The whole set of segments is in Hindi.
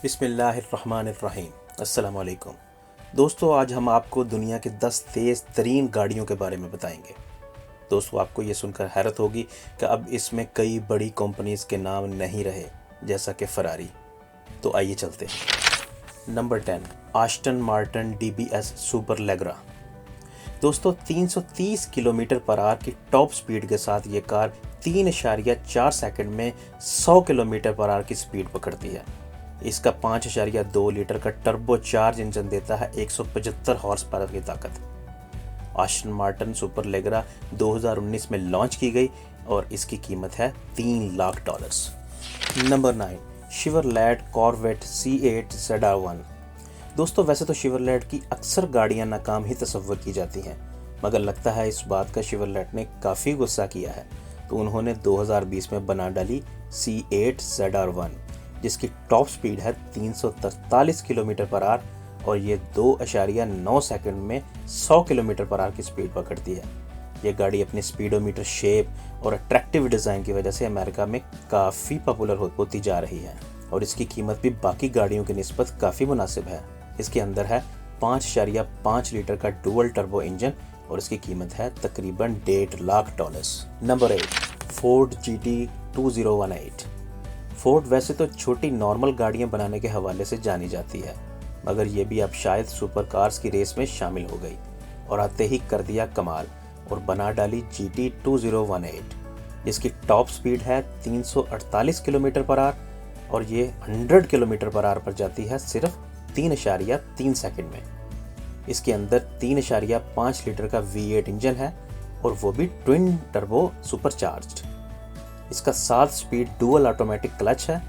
बिस्मिल्लाहिर्रहमानिर्रहीम। अस्सलाम वालेकुम दोस्तों, आज हम आपको दुनिया के 10 तेज़ तरीन गाड़ियों के बारे में बताएंगे। दोस्तों, आपको ये सुनकर हैरत होगी कि अब इसमें कई बड़ी कंपनीज के नाम नहीं रहे, जैसा कि फरारी। तो आइए चलते हैं। Number 10, Aston Martin DBS super leggera. दोस्तों, 330 किलोमीटर पर आवर की टॉप स्पीड के साथ ये कार 3.4 सेकंड में 100 किलोमीटर पर आवर की स्पीड पकड़ती है। इसका 5.2 लीटर का टर्बो चार्ज इंजन देता है 175 हॉर्स पावर की ताकत। आस्टन मार्टिन सुपर लेग्रा 2019 में लॉन्च की गई और इसकी कीमत है $3 lakh. Number 9, Chevrolet corvette C8 ZR1। दोस्तों, वैसे तो शेवरलेट की अक्सर गाड़ियां नाकाम ही तस्वर की जाती हैं, मगर लगता है इस बात का शेवरलेट ने काफ़ी गुस्सा किया है, तो उन्होंने 2020 में बना डाली C8 ZR1, जिसकी टॉप स्पीड है 343 किलोमीटर पर आवर और ये 2.9 सेकंड में 100 किलोमीटर पर आवर की स्पीड पकड़ती है। ये गाड़ी अपनी स्पीडोमीटर शेप और अट्रैक्टिव डिज़ाइन की वजह से अमेरिका में काफ़ी पॉपुलर होती जा रही है और इसकी कीमत भी बाकी गाड़ियों की निस्बत काफ़ी मुनासिब है। इसके अंदर है 5.5 लीटर का डुअल टर्बो इंजन और इसकी कीमत है तकरीबन $1.5 lakh. Number 8, Ford GT 2018। Ford वैसे तो छोटी नॉर्मल गाड़ियां बनाने के हवाले से जानी जाती है, मगर ये भी अब शायद सुपर कार्स की रेस में शामिल हो गई और आते ही कर दिया कमाल और बना डाली GT 2018, जिसकी टॉप स्पीड है 348 किलोमीटर पर आवर और ये 100 किलोमीटर पर आवर पर जाती है सिर्फ 3.3 सेकंड में। इसके अंदर 3.5 लीटर का V8 इंजन है और वो भी ट्विन टर्बो सुपरचार्ज्ड। इसका 7 स्पीड डुअल ऑटोमेटिक क्लच है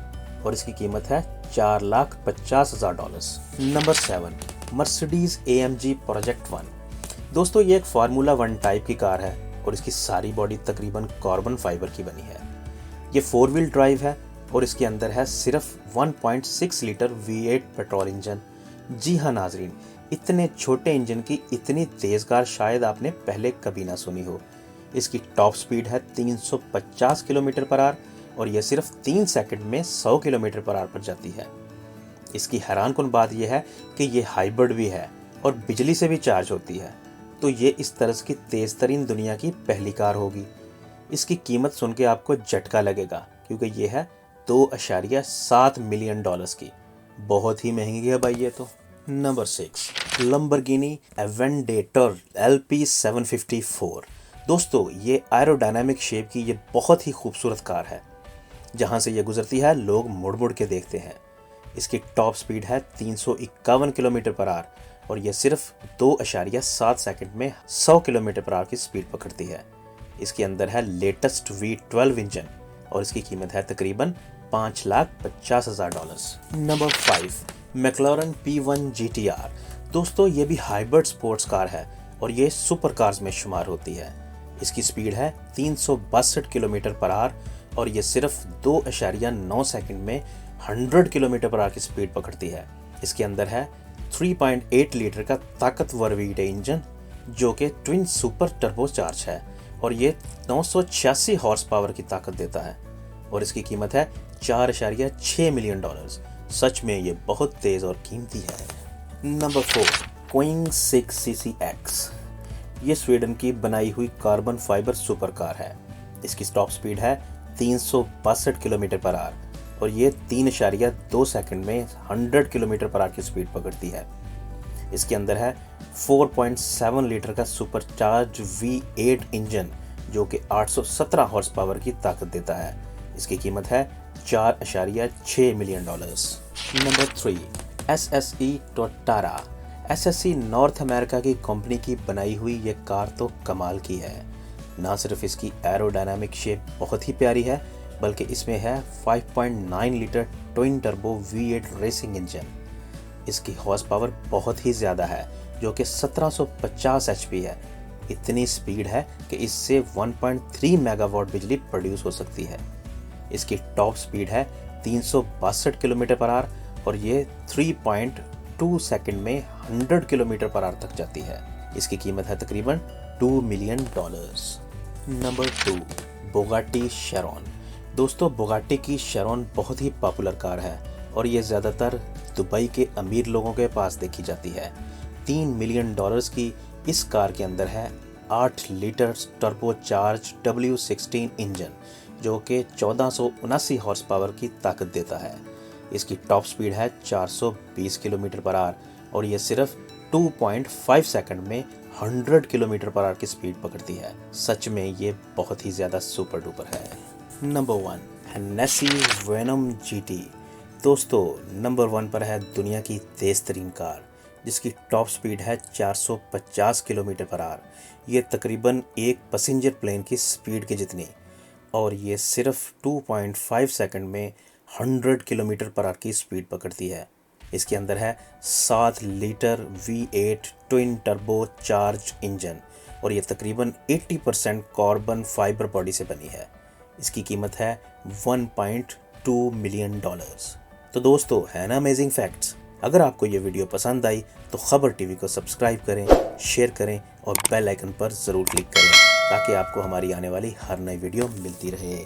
और इसकी कीमत है $4,50,000। Number 7, Mercedes AMG project 1। दोस्तों, ये एक फार्मूला 1 टाइप की कार है और इसकी सारी बॉडी तकरीबन कार्बन फाइबर की बनी है। ये 4 व्हील ड्राइव है और इसके अंदर है सिर्फ 1.6 लीटर V8 पेट्रोल इंजन। जी हाँ नाजरीन, इतने छोटे इंजन की इतनी तेज़ कार शायद आपने पहले कभी ना सुनी हो। इसकी टॉप स्पीड है 350 किलोमीटर पर आवर और यह सिर्फ 3 सेकंड में 100 किलोमीटर पर आवर पर जाती है। इसकी हैरानकुन बात यह है कि यह हाइब्रिड भी है और बिजली से भी चार्ज होती है, तो ये इस तरह की तेज़ तरीन दुनिया की पहली कार होगी। इसकी कीमत सुन के आपको झटका लगेगा क्योंकि ये है $2.7 मिलियन की। बहुत ही महंगी है भाई ये तो। Number 6, Lamborghini Aventador LP 754। दोस्तों, ये एरोडायनामिक शेप की ये बहुत ही खूबसूरत कार है। जहां से ये गुजरती है लोग मुड़ मुड़ के देखते हैं। इसकी टॉप स्पीड है 351 किलोमीटर पर आवर और ये सिर्फ 2.7 सेकंड में 100 किलोमीटर पर आवर की स्पीड पकड़ती है। इसके अंदर है लेटेस्ट V12 इंजन और इसकी कीमत है तकरीबन $5,50,000। Number 5, McLaren P1 GTR। दोस्तों, ये भी हाइब्रिड स्पोर्ट्स कार है और ये सुपर कार्स में शुमार होती है। इसकी स्पीड है 362 किलोमीटर पर आवर और ये सिर्फ 2.9 सेकंड में 100 किलोमीटर पर आवर की स्पीड पकड़ती है। इसके अंदर है 3.8 लीटर का ताकतवर V8 इंजन जो कि ट्विन सुपर टर्बो चार्ज है और ये 986 हॉर्स पावर की ताकत देता है और इसकी कीमत है $4.6 मिलियन। सच में ये बहुत तेज़ और कीमती है। Number 4, Qing 6CCX। ये स्वीडन की बनाई हुई कार्बन फाइबर सुपर कार है। इसकी टॉप स्पीड है 362 किलोमीटर पर आवर और ये 3.2 सेकंड में 100 किलोमीटर पर आवर की स्पीड पकड़ती है। इसके अंदर है 4.7 लीटर का सुपरचार्ज V8 इंजन जो कि 817 हॉर्स पावर की ताकत देता है। इसकी कीमत है $4.6 million. Number 3, SSE टोटारा। SSE north America की कंपनी की बनाई हुई ये कार तो कमाल की है। ना सिर्फ इसकी एरोडायनामिक शेप बहुत ही प्यारी है, बल्कि इसमें है 5.9 litre twin turbo V8 racing engine. इसकी हॉर्स पावर बहुत ही ज़्यादा है जो कि 1750 HP है। इतनी स्पीड है कि इससे 1.3 मेगावाट बिजली प्रोड्यूस हो सकती है। इसकी टॉप स्पीड है 362 किलोमीटर पर आवर और ये 3.2 सेकंड में 100 किलोमीटर पर आवर तक जाती है। इसकी कीमत है तकरीबन $2 मिलियन। Number 2, Bugatti शेरॉन। दोस्तों, बुगाटी की शेरॉन बहुत ही पॉपुलर कार है और ये ज़्यादातर दुबई के अमीर लोगों के पास देखी जाती है। $3 मिलियन की इस कार के अंदर है 8 लीटर टर्बोचार्ज W16 इंजन, जो कि 1479 हॉर्स पावर की ताकत देता है। इसकी टॉप स्पीड है 420 किलोमीटर पर आवर और ये सिर्फ 2.5 सेकंड में 100 किलोमीटर पर आवर की स्पीड पकड़ती है। सच में ये बहुत ही ज़्यादा सुपर डुपर है। Number 1 Hennessey Venom GT। दोस्तों, नंबर 1 पर है दुनिया की तेज़तरीन कार, जिसकी टॉप स्पीड है 450 किलोमीटर पर आवर। ये तकरीबन एक पैसेंजर प्लेन की स्पीड के जितनी, और ये सिर्फ 2.5 सेकंड में 100 किलोमीटर पर आवर की स्पीड पकड़ती है। इसके अंदर है 7 litre V8 twin turbo charge engine और ये तकरीबन 80% कार्बन फाइबर बॉडी से बनी है। इसकी कीमत है $1.2 मिलियन। तो दोस्तों, है ना अमेजिंग फैक्ट्स। अगर आपको ये वीडियो पसंद आई तो खबर टीवी को सब्सक्राइब करें, शेयर करें और बेल आइकन पर ज़रूर क्लिक करें, ताकि आपको हमारी आने वाली हर नई वीडियो मिलती रहे।